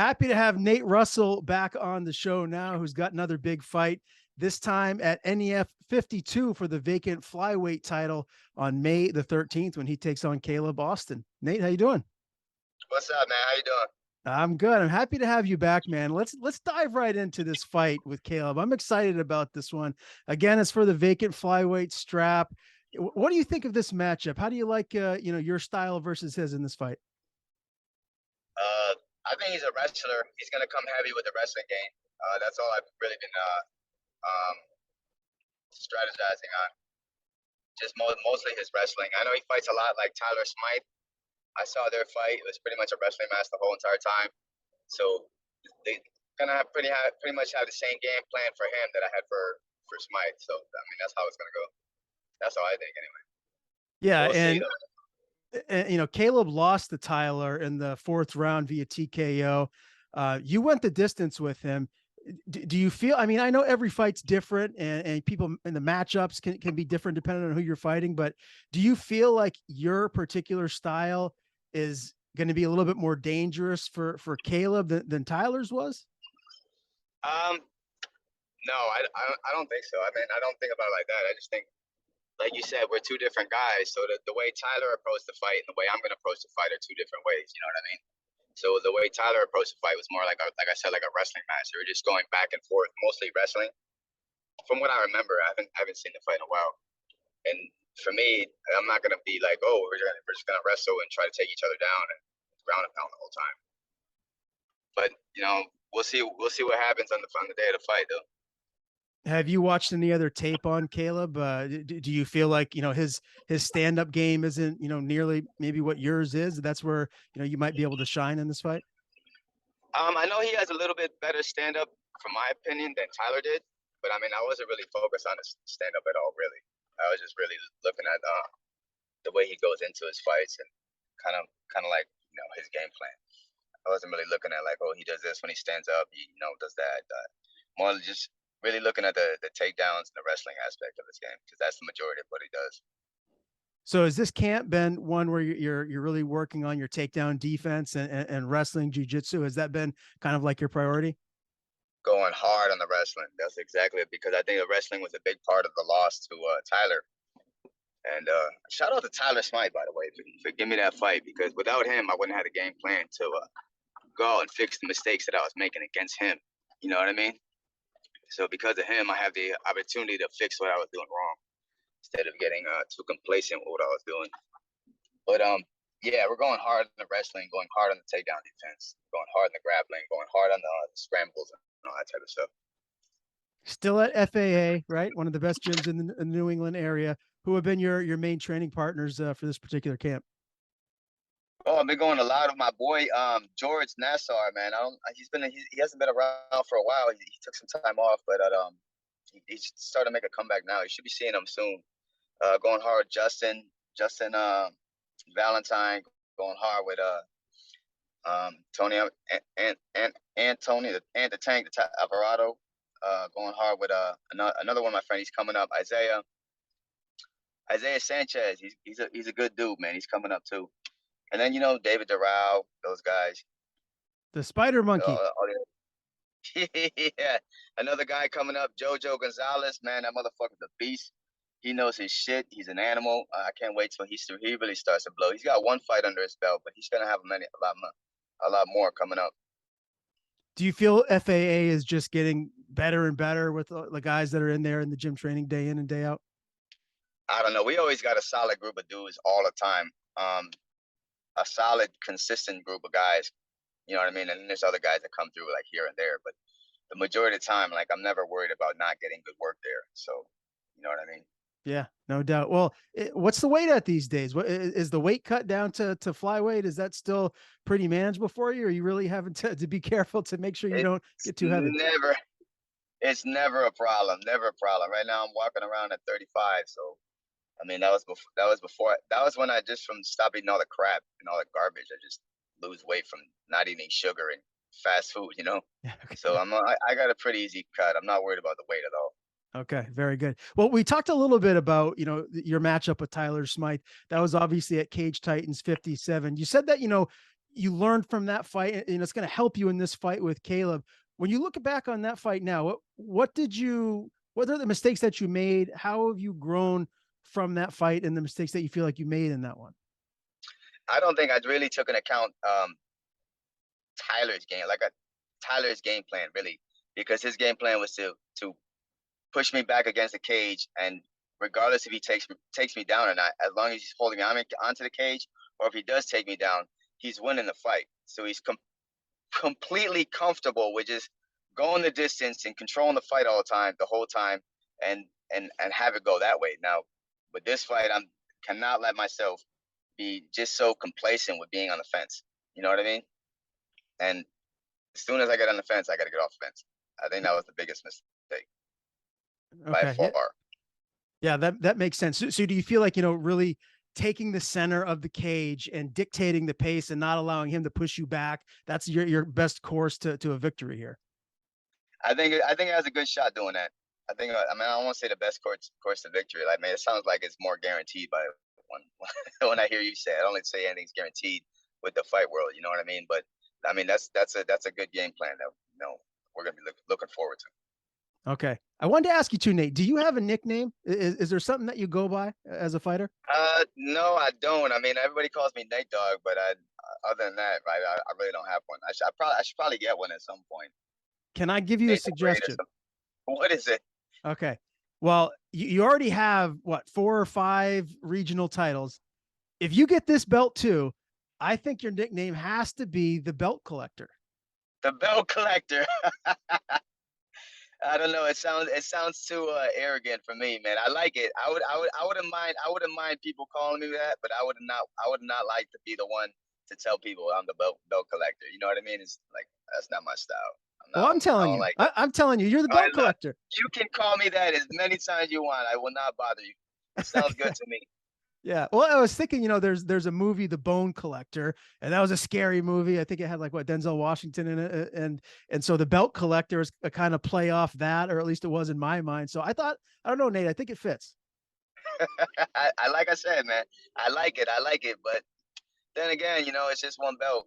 Happy to have Nate Russell back on the show now, who's got another big fight, this time at NEF 52 for the vacant flyweight title on May the 13th when he takes on Caleb Austin. Nate, how you doing? What's up, man? How you doing? I'm good. I'm happy to have you back, man. Let's dive right into this fight with Caleb. I'm excited about this one. Again, it's for the vacant flyweight strap. What do you think of this matchup? How do you like your style versus his in this fight? Uh, I think he's a wrestler. He's gonna come heavy with the wrestling game. That's all I've really been um, strategizing on. Just mostly his wrestling. I know he fights a lot like Tyler Smythe. I saw their fight. It was pretty much a wrestling match the whole entire time. So they gonna pretty much have the same game plan for him that I had for Smythe. So I mean that's how it's gonna go. That's how I think anyway. Yeah, We'll see though. Caleb lost to Tyler in the fourth round via TKO. You went the distance with him. Do you feel? I mean, I know every fight's different, and people in the matchups can be different depending on who you're fighting. But do you feel like your particular style is going to be a little bit more dangerous for Caleb than Tyler's was? Um, no, I don't think so. I mean, I don't think about it like that. I just think, like you said, we're two different guys. So the way Tyler approached the fight and the way I'm going to approach the fight are two different ways. You know what I mean? So the way Tyler approached the fight was more like I said, like a wrestling match. We were just going back and forth, mostly wrestling. From what I remember, I haven't seen the fight in a while. And for me, I'm not going to be like, oh, we're just going to wrestle and try to take each other down and ground and pound the whole time. But we'll see what happens on the day of the fight, though. Have you watched any other tape on Caleb? Do you feel like his stand-up game isn't nearly maybe what yours is? That's where you might be able to shine in this fight. I know he has a little bit better stand-up, from my opinion, than Tyler did. But I mean, I wasn't really focused on his stand-up at all, really. I was just really looking at the way he goes into his fights and kind of like his game plan. I wasn't really looking at like, oh, he does this when he stands up, he does that. More just really looking at the takedowns and the wrestling aspect of his game because that's the majority of what he does. So has this camp been one where you're really working on your takedown defense and wrestling jiu-jitsu? Has that been kind of like your priority? Going hard on the wrestling. That's exactly it, because I think the wrestling was a big part of the loss to Tyler. And shout out to Tyler Smythe, by the way, for giving me that fight, because without him, I wouldn't have had a game plan to go out and fix the mistakes that I was making against him. You know what I mean? So because of him, I have the opportunity to fix what I was doing wrong instead of getting too complacent with what I was doing. But yeah, we're going hard in the wrestling, going hard on the takedown defense, going hard in the grappling, going hard on the scrambles and all that type of stuff. Still at FAA, right? One of the best gyms in the New England area. Who have been your main training partners for this particular camp? Oh, I've been going a lot with my boy George Nassar, man. He hasn't been around for a while. He took some time off, but he's starting to make a comeback now. You should be seeing him soon. Going hard with Justin Valentine, going hard with Tony and Tony and the Tank Alvarado. Going hard with another one of my friends. He's coming up, Isaiah Sanchez. He's a good dude, man. He's coming up too. And then David Doral, those guys. The Spider Monkey. Yeah, another guy coming up, Jojo Gonzalez. Man, that motherfucker's a beast. He knows his shit. He's an animal. I can't wait till he really starts to blow. He's got one fight under his belt, but he's gonna have a lot more coming up. Do you feel FAA is just getting better and better with the guys that are in there in the gym training day in and day out? I don't know. We always got a solid group of dudes all the time. A solid, consistent group of guys. You know what I mean? And then there's other guys that come through like here and there, but the majority of the time, like I'm never worried about not getting good work there. So, you know what I mean? Yeah, no doubt. Well, what's the weight at these days? What is the weight cut down to flyweight? Is that still pretty manageable for you? Or are you really having to be careful to make sure you don't get too heavy? It's never a problem. Never a problem. Right now I'm walking around at 35. So, I mean, that was when I just from stop eating all the crap and all the garbage. I just lose weight from not eating sugar and fast food, Yeah, okay. So I got a pretty easy cut. I'm not worried about the weight at all. Okay, very good. Well, we talked a little bit about, your matchup with Tyler Smythe. That was obviously at Cage Titans 57. You said that, you learned from that fight, and it's going to help you in this fight with Caleb. When you look back on that fight now, what are the mistakes that you made? How have you grown from that fight and the mistakes that you feel like you made in that one? I don't think I really took into account Tyler's game, like a Tyler's game plan, really, because his game plan was to push me back against the cage, and regardless if he takes me down or not, as long as he's holding me onto the cage, or if he does take me down, he's winning the fight. So he's completely comfortable with just going the distance and controlling the fight all the time, the whole time, and and have it go that way. Now, with this fight, I'm cannot let myself be just so complacent with being on the fence. You know what I mean? And as soon as I get on the fence, I got to get off the fence. I think that was the biggest mistake by Okay. Yeah. far. Yeah, that makes sense. So do you feel like, really taking the center of the cage and dictating the pace and not allowing him to push you back, that's your best course to a victory here? I think it has a good shot doing that. I mean I don't want to say the best course to victory. Like man, it sounds like it's more guaranteed by when when I hear you say it. I don't like to say anything's guaranteed with the fight world. You know what I mean? But I mean that's a good game plan that we're gonna be looking forward to. Okay. I wanted to ask you too, Nate. Do you have a nickname? Is there something that you go by as a fighter? No, I don't. I mean, everybody calls me Nate Dogg, but other than that, right, I really don't have one. I should probably get one at some point. Can I give you a Nate the Great or suggestion? something. What is it? Okay. Well, you already have what, 4 or 5 regional titles. If you get this belt too, I think your nickname has to be the belt collector. The Bell Collector. I don't know. It sounds too arrogant for me, man. I like it. I wouldn't mind people calling me that, but I would not like to be the one to tell people I'm the belt collector. You know what I mean? It's like that's not my style. Well, I don't like that. I'm telling you, you're the All right, belt look, collector. you can call me that as many times you want. I will not bother you. It sounds good to me. Yeah. Well, I was thinking, there's a movie, The Bone Collector, and that was a scary movie. I think it had like what, Denzel Washington in it, and so the Belt Collector is a kind of play off that, or at least it was in my mind. So I thought, I don't know, Nate, I think it fits. I like I said, man. I like it. I like it. But then again, it's just one belt.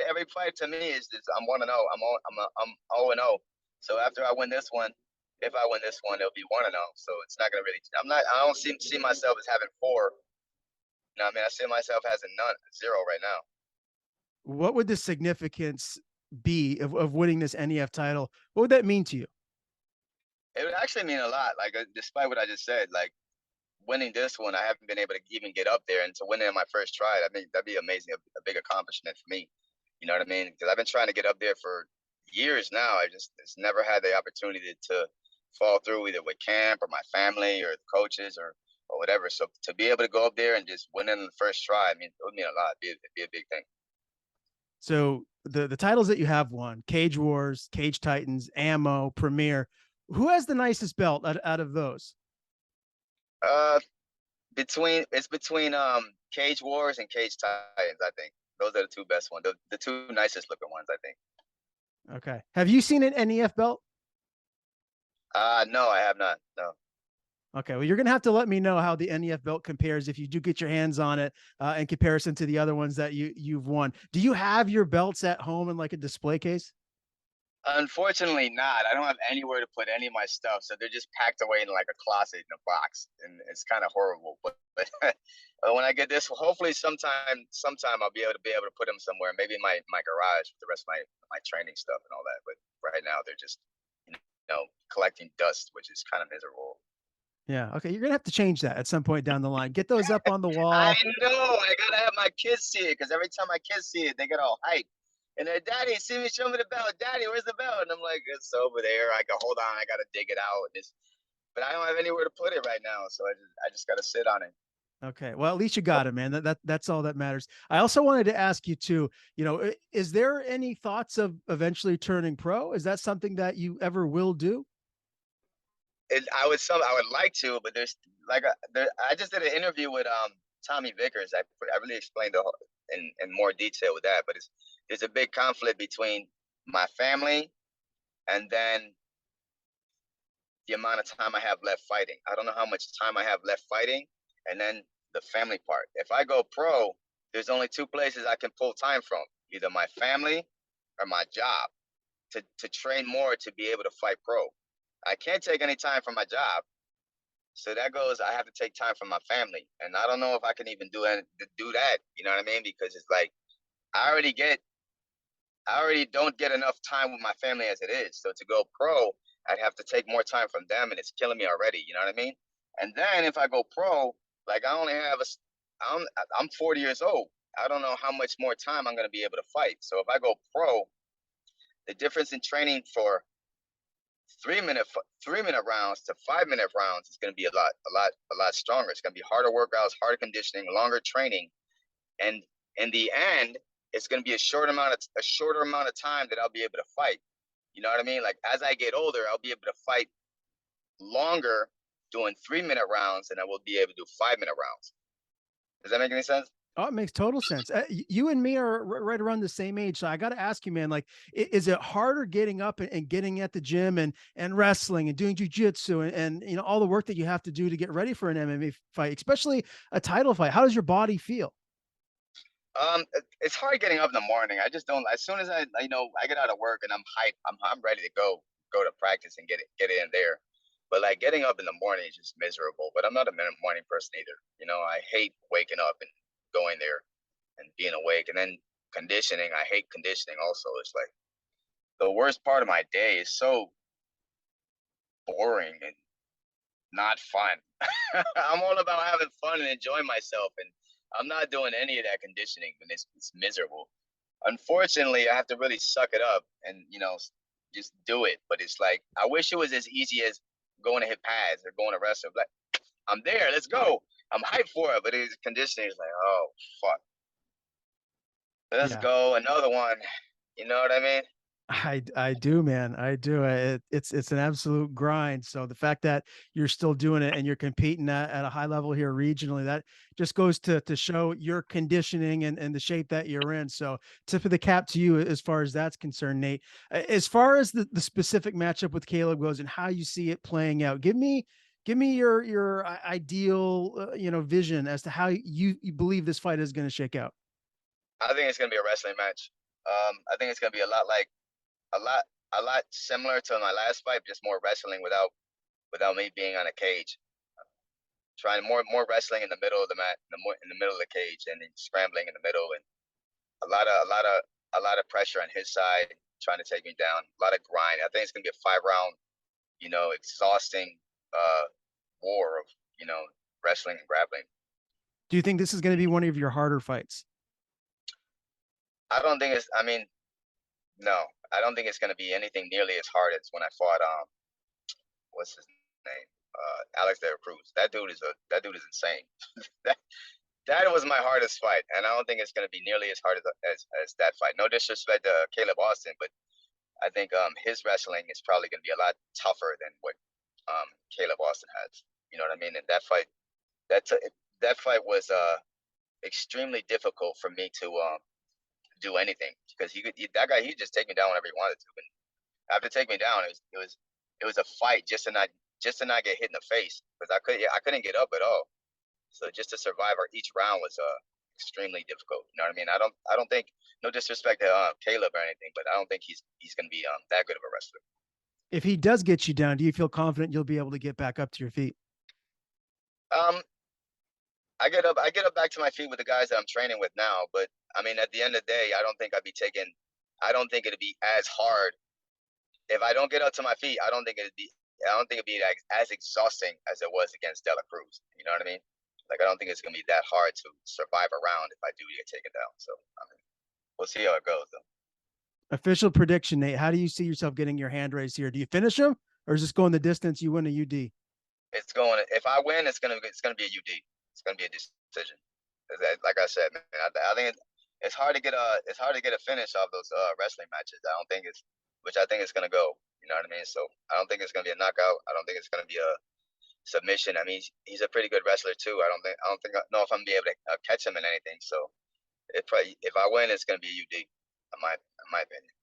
Every fight to me is just I'm 1-0. I'm 0-0. So after I win this one, if I win this one, it'll be 1-0. So it's not gonna really. I'm not. I don't see myself as having four. You know what I mean? I see myself as a none, zero right now. What would the significance be of winning this NEF title? What would that mean to you? It would actually mean a lot. Like despite what I just said, like winning this one, I haven't been able to even get up there, and to win it in my first try, I think that'd be amazing, a big accomplishment for me. You know what I mean? Because I've been trying to get up there for years now. I just never had the opportunity to fall through either with camp or my family or the coaches or whatever. So to be able to go up there and just win it in the first try, I mean, it would mean a lot. It'd be a big thing. So the titles that you have won: Cage Wars, Cage Titans, Ammo, Premier. Who has the nicest belt out of those? Uh, between Cage Wars and Cage Titans. I think those are the two best ones. The two nicest looking ones. I think. Okay. Have you seen an NEF belt? No, I have not. No. Okay, well, you're gonna have to let me know how the NEF belt compares if you do get your hands on it, in comparison to the other ones that you've won. Do you have your belts at home in like a display case? Unfortunately, not. I don't have anywhere to put any of my stuff, so they're just packed away in like a closet in a box, and it's kind of horrible. But when I get this, hopefully sometime I'll be able to put them somewhere, maybe in my garage with the rest of my training stuff and all that. But right now they're just collecting dust, which is kind of miserable. Yeah. Okay, you're gonna have to change that at some point down the line. Get those up on the I wall. know. I gotta have my kids see it because every time my kids see it, they get all hyped. And they're, Daddy, see me, show me the belt. Daddy, where's the belt? And I'm like, it's over there. I go, hold on, I gotta dig it out. But I don't have anywhere to put it right now, so I just gotta sit on it. Okay. Well, at least you got it, man. That's all that matters. I also wanted to ask you too, is there any thoughts of eventually turning pro? Is that something that you ever will do? I would like to, but there's like I just did an interview with Tommy Vickers. I really explained in more detail with that, but there's a big conflict between my family and then the amount of time I have left fighting. I don't know how much time I have left fighting, and then the family part. If I go pro, there's only two places I can pull time from, either my family or my job, to train more to be able to fight pro. I can't take any time from my job. So that goes, I have to take time from my family. And I don't know if I can even do that. You know what I mean? Because it's like I already get I already don't get enough time with my family as it is. So to go pro, I'd have to take more time from them, and it's killing me already. You know what I mean? And then if I go pro, like I only have I'm 40 years old. I don't know how much more time I'm going to be able to fight. So if I go pro, the difference in training for 3 minute rounds to 5 minute rounds is going to be a lot stronger. It's going to be harder workouts, harder conditioning, longer training, and in the end, it's going to be a shorter amount of time that I'll be able to fight. You know what I mean? Like as I get older, I'll be able to fight longer doing 3 minute rounds than I will be able to do 5 minute rounds. Does that make any sense? Oh, it makes total sense. You and me are right around the same age, so I got to ask you, man. Like, is it harder getting up and getting at the gym and wrestling and doing jujitsu and you know all the work that you have to do to get ready for an MMA fight, especially a title fight? How does your body feel? It's hard getting up in the morning. I just don't. As soon as I get out of work and I'm hyped, I'm ready to go to practice and get it in there. But like getting up in the morning is just miserable. But I'm not a morning person either. You know, I hate waking up and going there and being awake. And then conditioning, I hate conditioning also. It's like the worst part of my day is so boring and not fun. I'm all about having fun and enjoying myself, and I'm not doing any of that conditioning, and it's miserable. Unfortunately, I have to really suck it up and just do it. But it's like I wish it was as easy as going to hit pads or going to wrestle. Like I'm there, let's go. I'm hyped for it, but it's conditioning is like, oh fuck, let's Yeah. go another one. You know what I mean? I do, man. I do. It's an absolute grind. So the fact that you're still doing it and you're competing at a high level here regionally, that just goes to show your conditioning and the shape that you're in. So tip of the cap to you as far as that's concerned, Nate. As far as the specific matchup with Caleb goes and how you see it playing out, give me your ideal vision as to how you believe this fight is going to shake out. I think it's gonna be a wrestling match. I think it's gonna be a lot, a lot similar to my last fight, just more wrestling without me being on a cage. Trying more wrestling in the middle of the mat, in the middle of the cage, and then scrambling in the middle, and a lot of pressure on his side, trying to take me down. A lot of grind. I think it's gonna be a 5 round, exhausting war of wrestling and grappling. Do you think this is going to be one of your harder fights? I don't think it's. I mean, no, I don't think it's gonna be anything nearly as hard as when I fought what's his name? Alex De La Cruz. That dude is insane. that that was my hardest fight, and I don't think it's going to be nearly as hard as that fight. No disrespect to Caleb Austin, but I think his wrestling is probably going to be a lot tougher than what Caleb Austin has. You know what I mean? And that that fight was extremely difficult for me to do anything because that guy he just take me down whenever he wanted to, and after taking me down, it was a fight just to not get hit in the face because I couldn't get up at all. So just to survive each round was extremely difficult. You know what I mean? I don't think, no disrespect to Caleb or anything, but I don't think he's gonna be that good of a wrestler. If he does get you down, do you feel confident you'll be able to get back up to your feet? Um, I get up back to my feet with the guys that I'm training with now, but I mean at the end of the day, I don't think it'd be as hard if I don't get up to my feet. I don't think it'd be as exhausting as it was against De La Cruz. You know what I mean? Like I don't think it's gonna be that hard to survive a round if I do get taken down. So I mean, we'll see how it goes though. Official prediction, Nate. How do you see yourself getting your hand raised here? Do you finish him or is this going the distance? You win a UD? It's going. If I win, it's gonna be a UD. It's gonna be a decision. Like I said, man, I think it's hard to get a finish off those wrestling matches. I don't think it's which I think it's gonna go. You know what I mean? So I don't think it's gonna be a knockout. I don't think it's gonna be a submission. I mean, he's a pretty good wrestler too. I don't think I know if I'm gonna be able to catch him in anything. So if I win, it's gonna be a UD. In my opinion.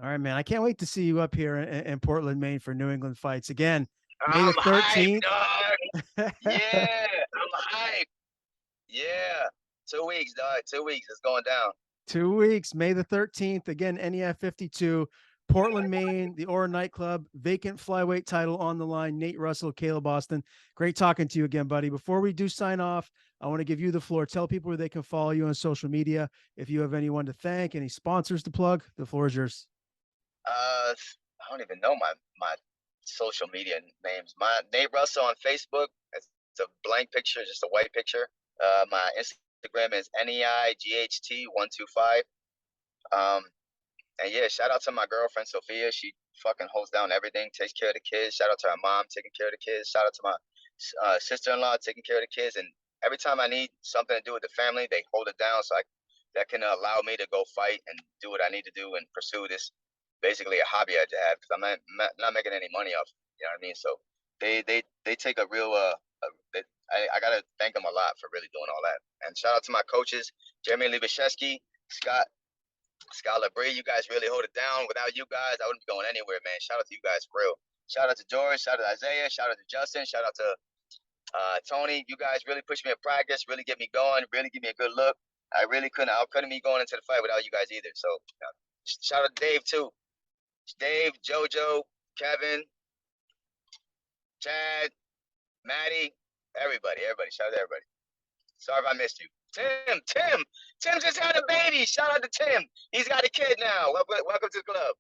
All right, man. I can't wait to see you up here in Portland, Maine for New England fights again. May the I'm hyped, 13th. dog. Yeah, I'm hyped. Yeah. 2 weeks, dog. 2 weeks. It's going down. 2 weeks, May the 13th. Again, NEF 52, Portland, Maine, the Aura nightclub, vacant flyweight title on the line. Nate Russell, Caleb Austin. Great talking to you again, buddy. Before we do sign off, I want to give you the floor. Tell people where they can follow you on social media. If you have anyone to thank, any sponsors to plug, the floor is yours. I don't even know my social media names. My Nate Russell on Facebook. It's a blank picture, just a white picture. My Instagram is NEIGHT125. And yeah, shout out to my girlfriend Sophia. She fucking holds down everything, takes care of the kids. Shout out to her mom taking care of the kids. Shout out to my sister-in-law taking care of the kids. And every time I need something to do with the family, they hold it down so that can allow me to go fight and do what I need to do and pursue this basically a hobby I have because I'm not making any money off. You know what I mean? So they take a real I gotta thank them a lot for really doing all that. And shout out to my coaches, Jeremy Libashevsky, Scott Labrie. You guys really hold it down. Without you guys, I wouldn't be going anywhere, man. Shout out to you guys for real. Shout out to George. Shout out to Isaiah. Shout out to Justin. Shout out to Tony. You guys really pushed me in practice. Really get me going. Really give me a good look. I couldn't be going into the fight without you guys either. So shout out to Dave too. Dave, JoJo, Kevin, Chad, Maddie, everybody. Shout out to everybody. Sorry if I missed you. Tim just had a baby. Shout out to Tim. He's got a kid now. Welcome to the club.